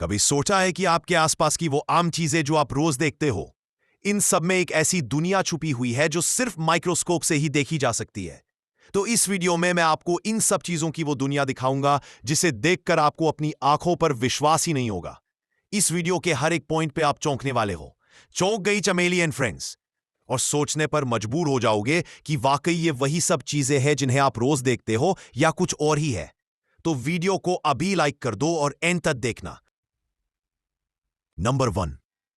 कभी सोचा है कि आपके आसपास की वो आम चीजें जो आप रोज देखते हो, इन सब में एक ऐसी दुनिया छुपी हुई है जो सिर्फ माइक्रोस्कोप से ही देखी जा सकती है। तो इस वीडियो में मैं आपको इन सब चीजों की वो दुनिया दिखाऊंगा जिसे देखकर आपको अपनी आंखों पर विश्वास ही नहीं होगा। इस वीडियो के हर एक पॉइंट पे आप चौंकने वाले हो। चौंक गई चमेली एंड फ्रेंड्स, और सोचने पर मजबूर हो जाओगे कि वाकई ये वही सब चीजें हैं जिन्हें आप रोज देखते हो या कुछ और ही है। तो वीडियो को अभी लाइक कर दो और एंड तक देखना। नंबर 1।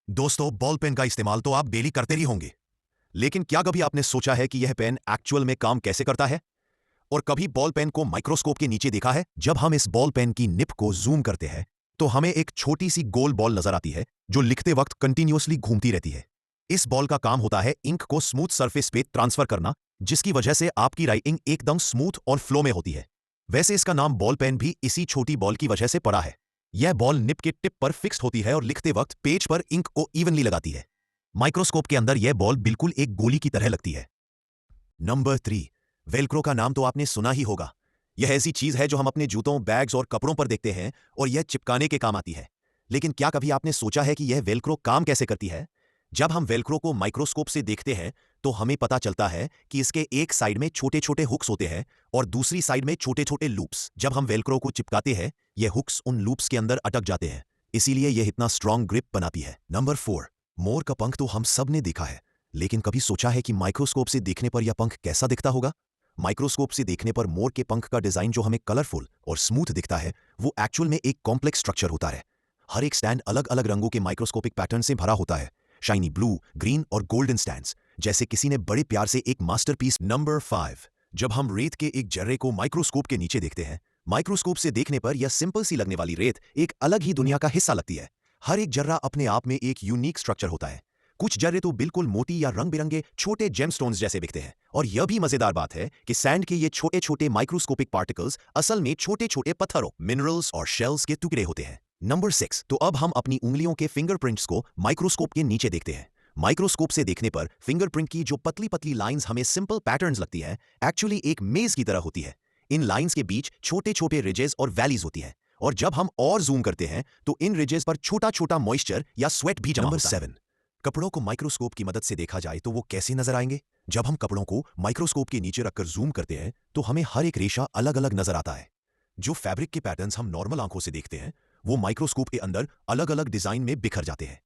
दोस्तों, बॉल पेन का इस्तेमाल तो आप डेली करते ही होंगे, लेकिन क्या कभी आपने सोचा है कि यह पेन एक्चुअल में काम कैसे करता है? और कभी बॉल पेन को माइक्रोस्कोप के नीचे देखा है? जब हम इस बॉल पेन की निप को जूम करते हैं तो हमें एक छोटी सी गोल बॉल नजर आती है जो लिखते वक्त कंटिन्यूअसली घूमती रहती है। इस बॉल का काम होता है इंक को स्मूथ सरफेस पे ट्रांसफर करना, जिसकी वजह से आपकी राइटिंग एकदम स्मूथ और फ्लो में होती है। वैसे इसका नाम बॉल पेन भी इसी छोटी बॉल की वजह से पड़ा है। यह बॉल निप के टिप पर फिक्स्ड होती है और लिखते वक्त पेज पर इंक को इवनली लगाती है। माइक्रोस्कोप के अंदर यह बॉल बिल्कुल एक गोली की तरह लगती है। नंबर 3। वेलक्रो का नाम तो आपने सुना ही होगा। यह ऐसी चीज है जो हम अपने जूतों, बैग्स और कपड़ों पर देखते हैं और यह चिपकाने के काम आती है। लेकिन क्या कभी आपने सोचा है कि यह वेलक्रो काम कैसे करती है? जब हम वेलक्रो को माइक्रोस्कोप से देखते हैं तो हमें पता चलता है कि इसके एक साइड में छोटे छोटे हुक्स होते हैं और दूसरी साइड में छोटे छोटे लूप्स। जब हम वेलक्रो को चिपकाते हैं, यह हुक्स उन लूप्स के अंदर अटक जाते हैं, इसीलिए यह इतना स्ट्रॉन्ग ग्रिप बनाती है। नंबर 4। मोर का पंख तो हम सब ने देखा है, लेकिन कभी सोचा है कि माइक्रोस्कोप से देखने पर यह पंख कैसा दिखता होगा? माइक्रोस्कोप से देखने पर मोर के पंख का डिजाइन जो हमें कलरफुल और स्मूथ दिखता है, वो एक्चुअल में एक कॉम्प्लेक्स स्ट्रक्चर होता है। हर एक स्टैंड अलग अलग रंगों के माइक्रोस्कोपिक पैटर्न से भरा होता है, शाइनी ब्लू, ग्रीन और गोल्डन स्टैंड्स, जैसे किसी ने बड़े प्यार से एक मास्टरपीस। नंबर 5। जब हम रेत के एक जर्रे को माइक्रोस्कोप के नीचे देखते हैं, माइक्रोस्कोप से देखने पर यह सिंपल सी लगने वाली रेत एक अलग ही दुनिया का हिस्सा लगती है। हर एक जर्रा अपने आप में एक यूनिक स्ट्रक्चर होता है। कुछ जर्रे तो बिल्कुल मोती या रंग बिरंगे छोटे जेमस्टोन्स जैसे दिखते हैं, और यह भी मजेदार बात है कि सैंड के ये छोटे छोटे माइक्रोस्कोपिक पार्टिकल्स असल में छोटे छोटे पत्थरों, मिनरल्स और शेल्स के टुकड़े होते हैं। नंबर 6। तो अब हम अपनी उंगलियों के फिंगरप्रिंट्स को माइक्रोस्कोप के नीचे देखते हैं। माइक्रोस्कोप से देखने पर फिंगरप्रिंट की जो पतली पतली लाइंस हमें सिंपल पैटर्न्स लगती है, एक्चुअली एक मेज की तरह होती है। इन लाइंस के बीच छोटे छोटे रिजेस और वैलीज होती है, और जब हम और जूम करते हैं तो इन रिजेस पर छोटा छोटा मॉइस्चर या स्वेट भी जमा होता है। नंबर 7। कपड़ों को माइक्रोस्कोप की मदद से देखा जाए तो वो कैसे नजर आएंगे? जब हम कपड़ों को माइक्रोस्कोप के नीचे रखकर जूम करते हैं तो हमें हर एक रेशा अलग अलग नजर आता है। जो फैब्रिक के पैटर्न्स हम नॉर्मल आंखों से देखते हैं, वो माइक्रोस्कोप के अंदर अलग अलग डिजाइन में बिखर जाते हैं।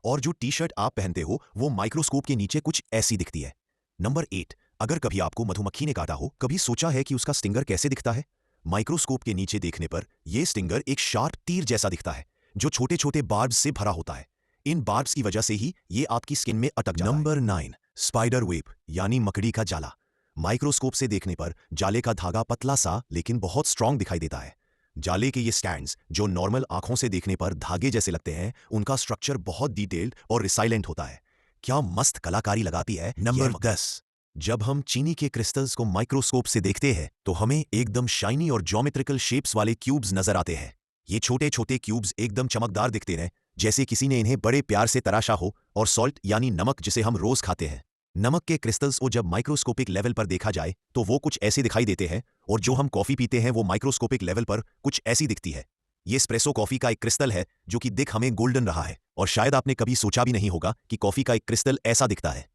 और जो टी शर्ट आप पहनते हो वो माइक्रोस्कोप के नीचे कुछ ऐसी दिखती है। नंबर 8। अगर कभी आपको मधुमक्खी ने काटा हो, कभी सोचा है कि उसका स्टिंगर कैसे दिखता है? माइक्रोस्कोप के नीचे देखने पर यह स्टिंगर एक शार्प तीर जैसा दिखता है जो छोटे छोटे बार्ब्स से भरा होता है। इन बार्ब्स की वजह से ही ये आपकी स्किन में अटक जाता है। नंबर 9। स्पाइडर वेब यानी मकड़ी का जाला। माइक्रोस्कोप से देखने पर जाले का धागा पतला सा लेकिन बहुत स्ट्रांग दिखाई देता है। जाले के ये स्टैंड्स जो नॉर्मल आंखों से देखने पर धागे जैसे लगते हैं, उनका स्ट्रक्चर बहुत डिटेल्ड और रिसाइलेंट होता है। क्या मस्त कलाकारी लगाती है। नंबर 10। जब हम चीनी के क्रिस्टल्स को माइक्रोस्कोप से देखते हैं तो हमें एकदम शाइनी और ज्योमेट्रिकल शेप्स वाले क्यूब्स नजर आते हैं। ये छोटे छोटे क्यूब्स एकदम चमकदार दिखते हैं, जैसे किसी ने इन्हें बड़े प्यार से तराशा हो। और सॉल्ट यानी नमक, जिसे हम रोज खाते हैं, नमक के क्रिस्टल्स को जब माइक्रोस्कोपिक लेवल पर देखा जाए तो वो कुछ ऐसे दिखाई देते हैं, और जो हम कॉफी पीते हैं वो माइक्रोस्कोपिक लेवल पर कुछ ऐसी दिखती है। ये एस्प्रेसो कॉफी का एक क्रिस्टल है जो कि दिख हमें गोल्डन रहा है, और शायद आपने कभी सोचा भी नहीं होगा कि कॉफी का एक क्रिस्टल ऐसा दिखता है।